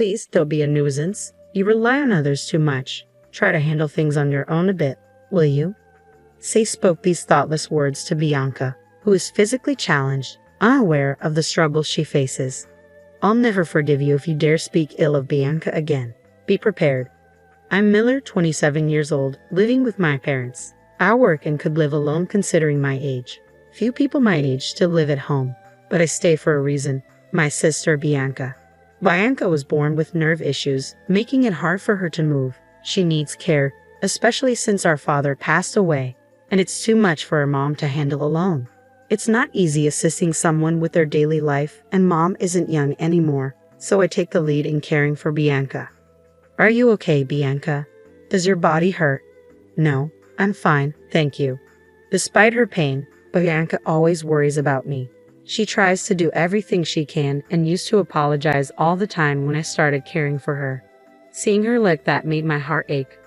Please don't be a nuisance. You rely on others too much. Try to handle things on your own a bit, will you? Sai spoke these thoughtless words to Bianca, who is physically challenged, unaware of the struggles she faces. I'll never forgive you if you dare speak ill of Bianca again. Be prepared. I'm Miller, 27 years old, living with my parents. I work and could live alone considering my age. Few people my age still live at home, but I stay for a reason. My sister, Bianca. Bianca was born with nerve issues, making it hard for her to move. She needs care, especially since our father passed away, and it's too much for her mom to handle alone. It's not easy assisting someone with their daily life, and mom isn't young anymore, so I take the lead in caring for Bianca. Are you okay, Bianca? Does your body hurt? No, I'm fine, thank you. Despite her pain, Bianca always worries about me. She tries to do everything she can and used to apologize all the time when I started caring for her. Seeing her like that made my heart ache.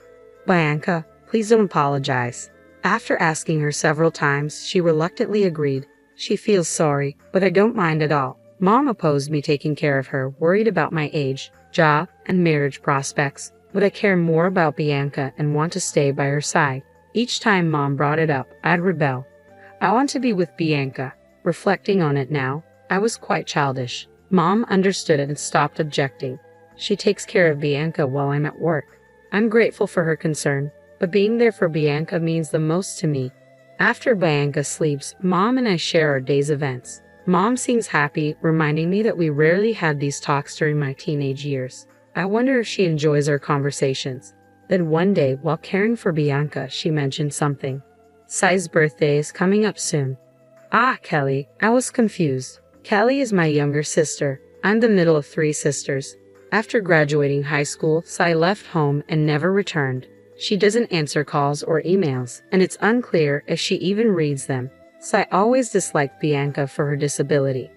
Bianca, please don't apologize. After asking her several times, she reluctantly agreed. She feels sorry, but I don't mind at all. Mom opposed me taking care of her, worried about my age, job, and marriage prospects, but I care more about Bianca and want to stay by her side. Each time Mom brought it up, I'd rebel. I want to be with Bianca. Reflecting on it now, I was quite childish. Mom understood it and stopped objecting. She takes care of Bianca while I'm at work. I'm grateful for her concern, but being there for Bianca means the most to me. After Bianca sleeps, Mom and I share our day's events. Mom seems happy, reminding me that we rarely had these talks during my teenage years. I wonder if she enjoys our conversations. Then one day, while caring for Bianca, she mentioned something. Sai's birthday is coming up soon. Ah, Kelly, I was confused. Kelly is my younger sister. I'm the middle of 3 sisters. After graduating high school, Sai left home and never returned. She doesn't answer calls or emails, and it's unclear if she even reads them. Sai always disliked Bianca for her disability.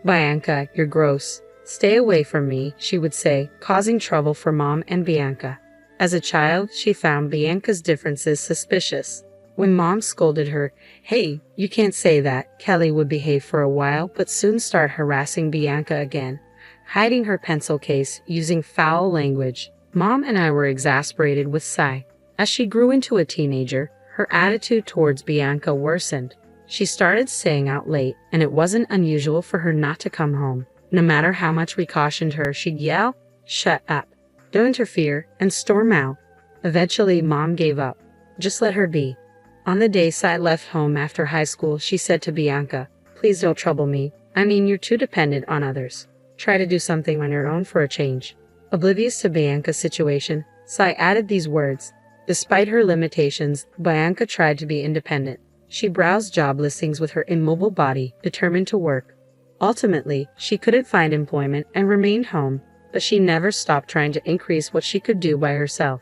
Bianca, you're gross. Stay away from me, she would say, causing trouble for Mom and Bianca. As a child, she found Bianca's differences suspicious. When Mom scolded her, "Hey, you can't say that," Kelly would behave for a while but soon start harassing Bianca again, hiding her pencil case, using foul language. Mom and I were exasperated with Sai. As she grew into a teenager, her attitude towards Bianca worsened. She started staying out late, and it wasn't unusual for her not to come home. No matter how much we cautioned her, she'd yell, "Shut up, don't interfere," and storm out. Eventually, Mom gave up. Just let her be. On the day Sai left home after high school, she said to Bianca, "Please don't trouble me. I mean, you're too dependent on others. Try to do something on your own for a change." Oblivious to Bianca's situation, Sai added these words. Despite her limitations, Bianca tried to be independent. She browsed job listings with her immobile body, determined to work. Ultimately, she couldn't find employment and remained home, but she never stopped trying to increase what she could do by herself.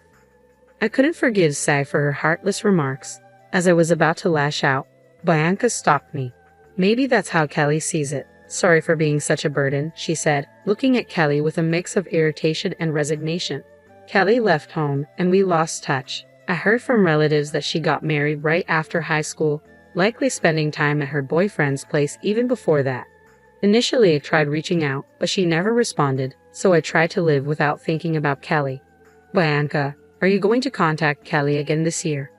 I couldn't forgive Sai for her heartless remarks. As I was about to lash out, Bianca stopped me. "Maybe that's how Kelly sees it. Sorry for being such a burden," she said, looking at Kelly with a mix of irritation and resignation. Kelly left home, and we lost touch. I heard from relatives that she got married right after high school, likely spending time at her boyfriend's place even before that. Initially, I tried reaching out, but she never responded, so I tried to live without thinking about Kelly. Bianca, are you going to contact Kelly again this year?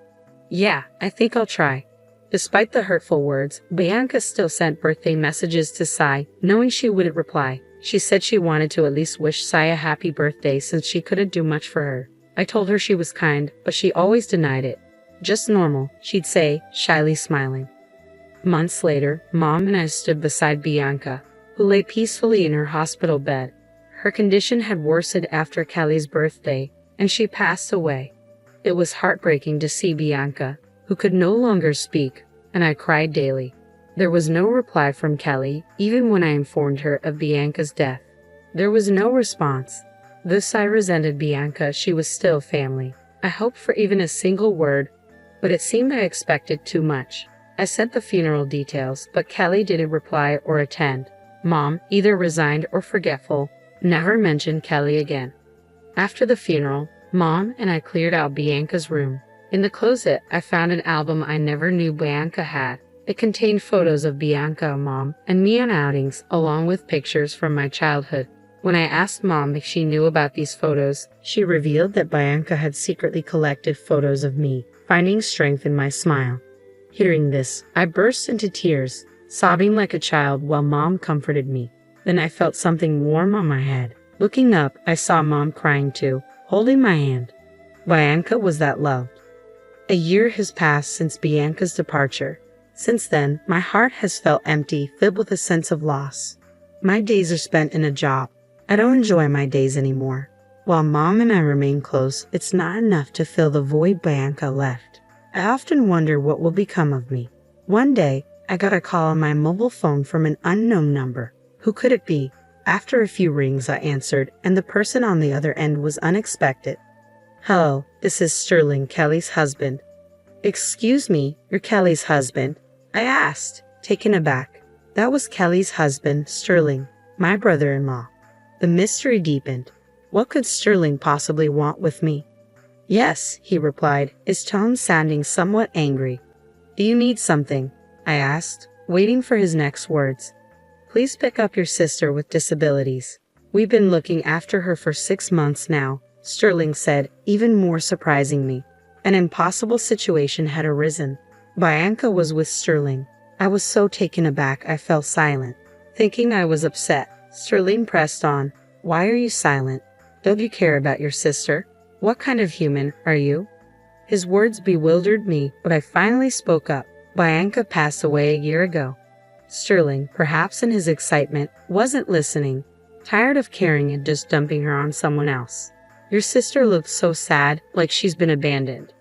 Yeah, I think I'll try. Despite the hurtful words, Bianca still sent birthday messages to Sai, knowing she wouldn't reply. She said she wanted to at least wish Sai a happy birthday since she couldn't do much for her. I told her she was kind, but she always denied it. Just normal, she'd say, shyly smiling. Months later, Mom and I stood beside Bianca, who lay peacefully in her hospital bed. Her condition had worsened after Kelly's birthday, and she passed away. It was heartbreaking to see Bianca, who could no longer speak, and I cried daily. There was no reply from Kelly, even when I informed her of Bianca's death. There was no response. Though I resented Bianca, she was still family. I hoped for even a single word, but it seemed I expected too much. I sent the funeral details, but Kelly didn't reply or attend. Mom, either resigned or forgetful, never mentioned Kelly again. After the funeral, Mom and I cleared out Bianca's room. In the closet, I found an album I never knew Bianca had. It contained photos of Bianca, Mom, and me on outings, along with pictures from my childhood. When I asked Mom if she knew about these photos, she revealed that Bianca had secretly collected photos of me, finding strength in my smile. Hearing this, I burst into tears, sobbing like a child while Mom comforted me. Then I felt something warm on my head. Looking up, I saw Mom crying too, holding my hand. Bianca was that loved. A year has passed since Bianca's departure. Since then, my heart has felt empty, filled with a sense of loss. My days are spent in a job. I don't enjoy my days anymore. While Mom and I remain close, it's not enough to fill the void Bianca left. I often wonder what will become of me. One day, I got a call on my mobile phone from an unknown number. Who could it be? After a few rings, I answered, and the person on the other end was unexpected. Hello, this is Sterling, Kelly's husband. Excuse me, you're Kelly's husband? I asked, taken aback. That was Kelly's husband, Sterling, my brother-in-law. The mystery deepened. What could Sterling possibly want with me? Yes, he replied, his tone sounding somewhat angry. Do you need something? I asked, waiting for his next words. Please pick up your sister with disabilities. We've been looking after her for 6 months now, Sterling said, even more surprising me. An impossible situation had arisen. Bianca was with Sterling. I was so taken aback I fell silent. Thinking I was upset, Sterling pressed on. Why are you silent? Don't you care about your sister? What kind of human are you? His words bewildered me, but I finally spoke up. Bianca passed away a year ago. Sterling, perhaps in his excitement, wasn't listening. Tired of caring and just dumping her on someone else. Your sister looks so sad, like she's been abandoned.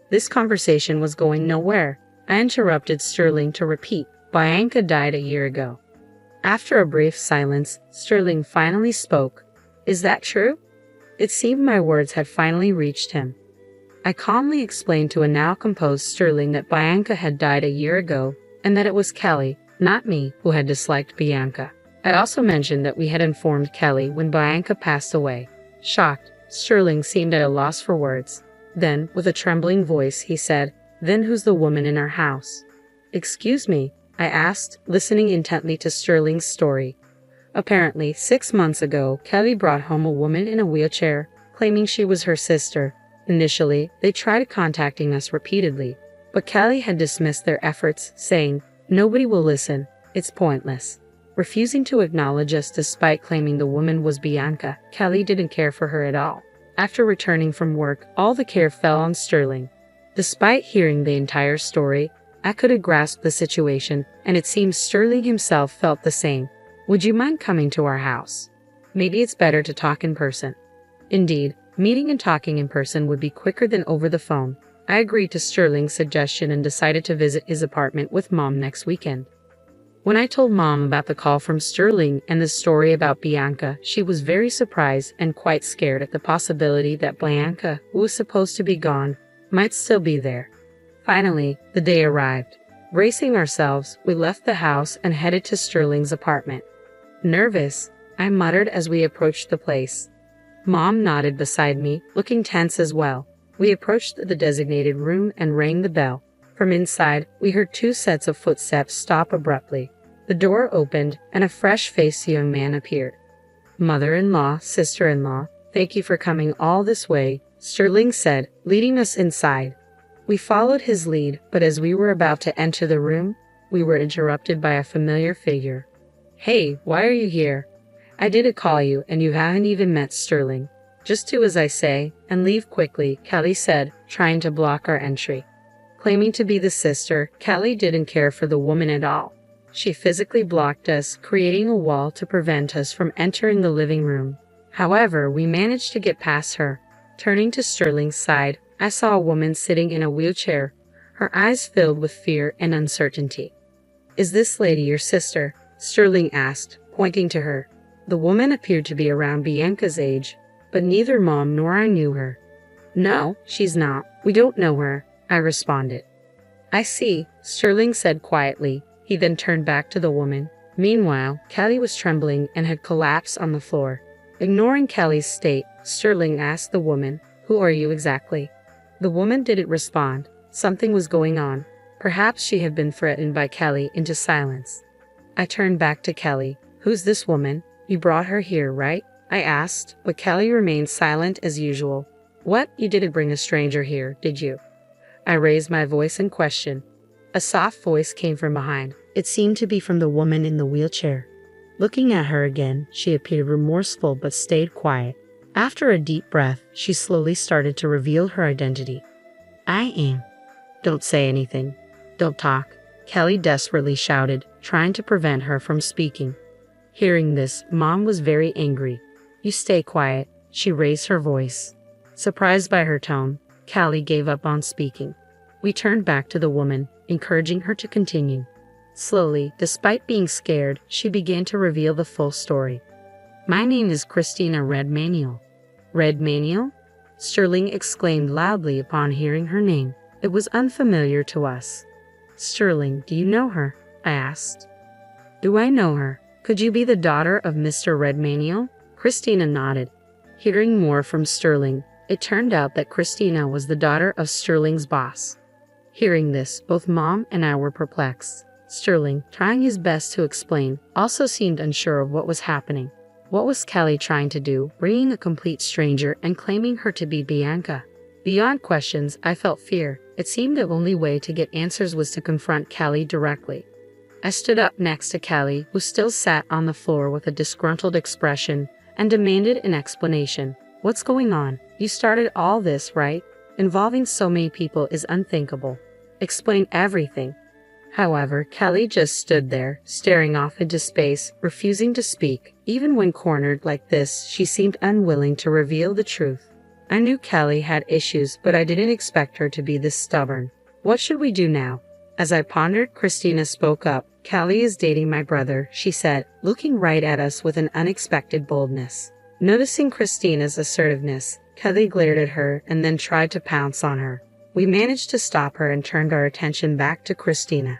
This conversation was going nowhere. I interrupted Sterling to repeat. Bianca died a year ago. After a brief silence, Sterling finally spoke. Is that true? It seemed my words had finally reached him. I calmly explained to a now composed Sterling that Bianca had died a year ago, and that it was Kelly, not me, who had disliked Bianca. I also mentioned that we had informed Kelly when Bianca passed away. Shocked, Sterling seemed at a loss for words. Then, with a trembling voice, he said, Then who's the woman in our house? Excuse me, I asked, listening intently to Sterling's story. Apparently, 6 months ago, Kelly brought home a woman in a wheelchair, claiming she was her sister. Initially, they tried contacting us repeatedly, but Kelly had dismissed their efforts, saying, Nobody will listen, it's pointless. Refusing to acknowledge us despite claiming the woman was Bianca, Kelly didn't care for her at all. After returning from work, all the care fell on Sterling. Despite hearing the entire story, I couldn't grasp the situation, and it seems Sterling himself felt the same. Would you mind coming to our house? Maybe it's better to talk in person. Indeed, meeting and talking in person would be quicker than over the phone. I agreed to Sterling's suggestion and decided to visit his apartment with Mom next weekend. When I told Mom about the call from Sterling and the story about Bianca, she was very surprised and quite scared at the possibility that Bianca, who was supposed to be gone, might still be there. Finally, the day arrived. Bracing ourselves, we left the house and headed to Sterling's apartment. Nervous, I muttered as we approached the place. Mom nodded beside me, looking tense as well. We approached the designated room and rang the bell. From inside, we heard 2 sets of footsteps stop abruptly. The door opened, and a fresh-faced young man appeared. Mother-in-law, sister-in-law, thank you for coming all this way, Sterling said, leading us inside. We followed his lead, but as we were about to enter the room, we were interrupted by a familiar figure. Hey, why are you here? I didn't call you, and you haven't even met Sterling. Just do as I say, and leave quickly, Kelly said, trying to block our entry. Claiming to be the sister, Kelly didn't care for the woman at all. She physically blocked us, creating a wall to prevent us from entering the living room. However, we managed to get past her. Turning to Sterling's side, I saw a woman sitting in a wheelchair, her eyes filled with fear and uncertainty. Is this lady your sister? Sterling asked, pointing to her. The woman appeared to be around Bianca's age, but neither Mom nor I knew her. No, she's not. We don't know her, I responded. I see, Sterling said quietly. He then turned back to the woman. Meanwhile, Kelly was trembling and had collapsed on the floor. Ignoring Kelly's state, Sterling asked the woman, Who are you exactly? The woman didn't respond. Something was going on. Perhaps she had been threatened by Kelly into silence. I turned back to Kelly. Who's this woman? You brought her here, right? I asked, but Kelly remained silent as usual. What? You didn't bring a stranger here, did you? I raised my voice in question. A soft voice came from behind. It seemed to be from the woman in the wheelchair. Looking at her again, she appeared remorseful but stayed quiet. After a deep breath, she slowly started to reveal her identity. I am. Don't say anything. Don't talk, Kelly desperately shouted, trying to prevent her from speaking. Hearing this, Mom was very angry. You stay quiet, she raised her voice. Surprised by her tone, Kelly gave up on speaking. We turned back to the woman, encouraging her to continue. Slowly, despite being scared, she began to reveal the full story. My name is Christina Redmanuel. Redmanuel? Sterling exclaimed loudly upon hearing her name. It was unfamiliar to us. Sterling, do you know her? I asked. Do I know her? Could you be the daughter of Mr. Redmanuel? Christina nodded. Hearing more from Sterling, it turned out that Christina was the daughter of Sterling's boss. Hearing this, both Mom and I were perplexed. Sterling, trying his best to explain, also seemed unsure of what was happening. What was Kelly trying to do, bringing a complete stranger and claiming her to be Bianca? Beyond questions, I felt fear. It seemed the only way to get answers was to confront Kelly directly. I stood up next to Kelly, who still sat on the floor with a disgruntled expression, and demanded an explanation. What's going on? You started all this, right? Involving so many people is unthinkable. Explain everything. However, Kelly just stood there, staring off into space, refusing to speak. Even when cornered like this, she seemed unwilling to reveal the truth. I knew Kelly had issues, but I didn't expect her to be this stubborn. What should we do now? As I pondered, Christina spoke up. Kelly is dating my brother, she said, looking right at us with an unexpected boldness. Noticing Christina's assertiveness, Kelly glared at her and then tried to pounce on her. We managed to stop her and turned our attention back to Christina.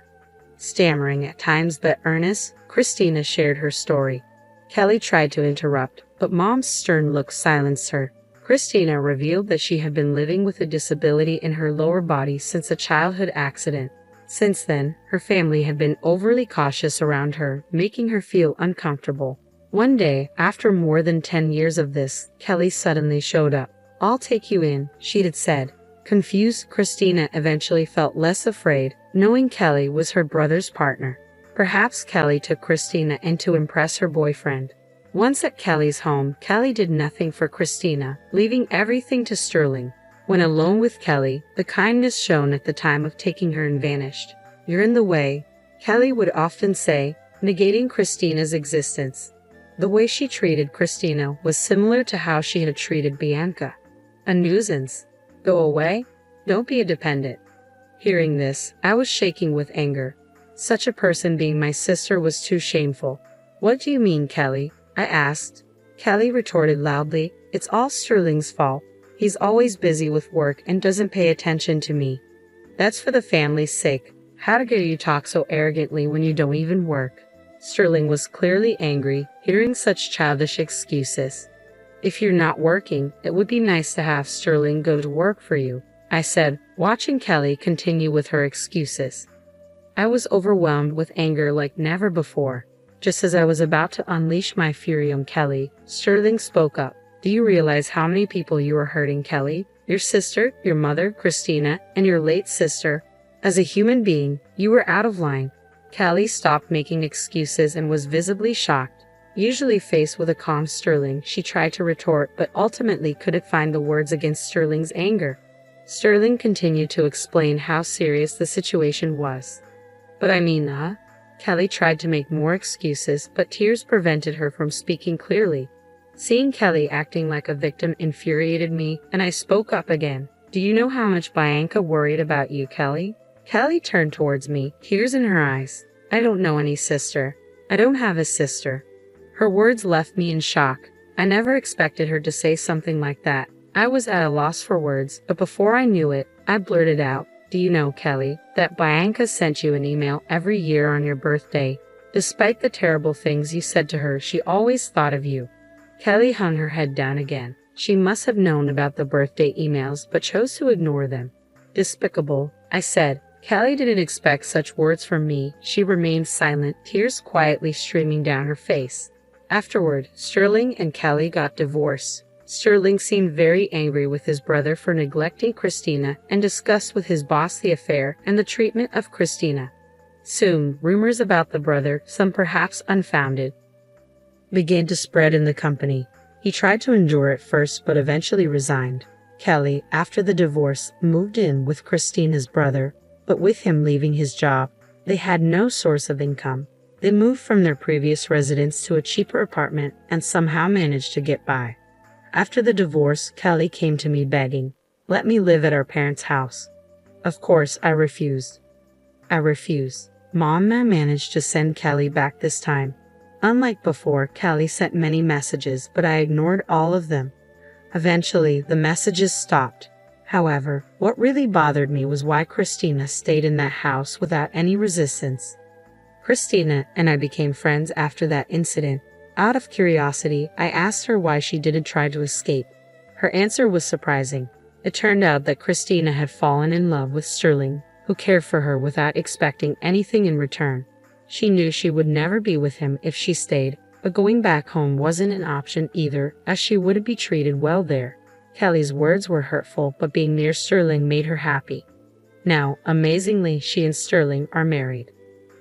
Stammering at times but earnest, Christina shared her story. Kelly tried to interrupt, but Mom's stern look silenced her. Christina revealed that she had been living with a disability in her lower body since a childhood accident. Since then, her family had been overly cautious around her, making her feel uncomfortable. One day, after more than 10 years of this, Kelly suddenly showed up. I'll take you in, she had said. Confused, Christina eventually felt less afraid, knowing Kelly was her brother's partner. Perhaps Kelly took Christina in to impress her boyfriend. Once at Kelly's home, Kelly did nothing for Christina, leaving everything to Sterling. When alone with Kelly, the kindness shown at the time of taking her in vanished. You're in the way, Kelly would often say, negating Christina's existence. The way she treated Christina was similar to how she had treated Bianca. A nuisance. Go away? Don't be a dependent. Hearing this, I was shaking with anger. Such a person being my sister was too shameful. What do you mean, Kelly? I asked. Kelly retorted loudly, it's all Sterling's fault. He's always busy with work and doesn't pay attention to me. That's for the family's sake. How dare you talk so arrogantly when you don't even work? Sterling was clearly angry, hearing such childish excuses. If you're not working, it would be nice to have Sterling go to work for you, I said, watching Kelly continue with her excuses. I was overwhelmed with anger like never before. Just as I was about to unleash my fury on Kelly, Sterling spoke up. Do you realize how many people you are hurting, Kelly? Your sister, your mother, Christina, and your late sister. As a human being, you were out of line. Kelly stopped making excuses and was visibly shocked. Usually faced with a calm Sterling, she tried to retort but ultimately couldn't find the words against Sterling's anger. Sterling continued to explain how serious the situation was. But I mean, Kelly tried to make more excuses, but tears prevented her from speaking clearly. Seeing Kelly acting like a victim infuriated me, and I spoke up again. Do you know how much Bianca worried about you, Kelly? Kelly turned towards me, tears in her eyes. I don't know any sister. I don't have a sister. Her words left me in shock. I never expected her to say something like that. I was at a loss for words, but before I knew it, I blurted out, do you know, Kelly, that Bianca sent you an email every year on your birthday? Despite the terrible things you said to her, she always thought of you. Kelly hung her head down again. She must have known about the birthday emails, but chose to ignore them. Despicable, I said. Kelly didn't expect such words from me. She remained silent, tears quietly streaming down her face. Afterward, Sterling and Callie got divorced. Sterling seemed very angry with his brother for neglecting Christina and discussed with his boss the affair and the treatment of Christina. Soon, rumors about the brother, some perhaps unfounded, began to spread in the company. He tried to endure at first but eventually resigned. Kelly, after the divorce, moved in with Christina's brother, but with him leaving his job, they had no source of income. They moved from their previous residence to a cheaper apartment and somehow managed to get by. After the divorce, Kelly came to me begging, "Let me live at our parents' house." Of course, I refused. Mom managed to send Kelly back this time. Unlike before, Kelly sent many messages, but I ignored all of them. Eventually, the messages stopped. However, what really bothered me was why Christina stayed in that house without any resistance. Christina and I became friends after that incident. Out of curiosity, I asked her why she didn't try to escape. Her answer was surprising. It turned out that Christina had fallen in love with Sterling, who cared for her without expecting anything in return. She knew she would never be with him if she stayed, but going back home wasn't an option either, as she wouldn't be treated well there. Kelly's words were hurtful, but being near Sterling made her happy. Now, amazingly, she and Sterling are married.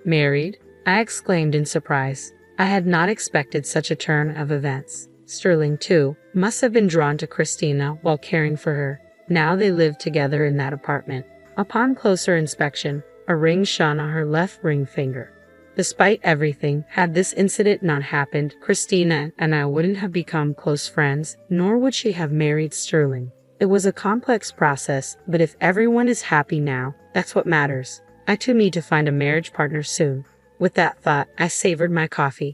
Married? I exclaimed in surprise. I had not expected such a turn of events. Sterling, too, must have been drawn to Christina while caring for her. Now they lived together in that apartment. Upon closer inspection, a ring shone on her left ring finger. Despite everything, had this incident not happened, Christina and I wouldn't have become close friends, nor would she have married Sterling. It was a complex process, but if everyone is happy now, that's what matters. I too need to find a marriage partner soon. With that thought, I savored my coffee.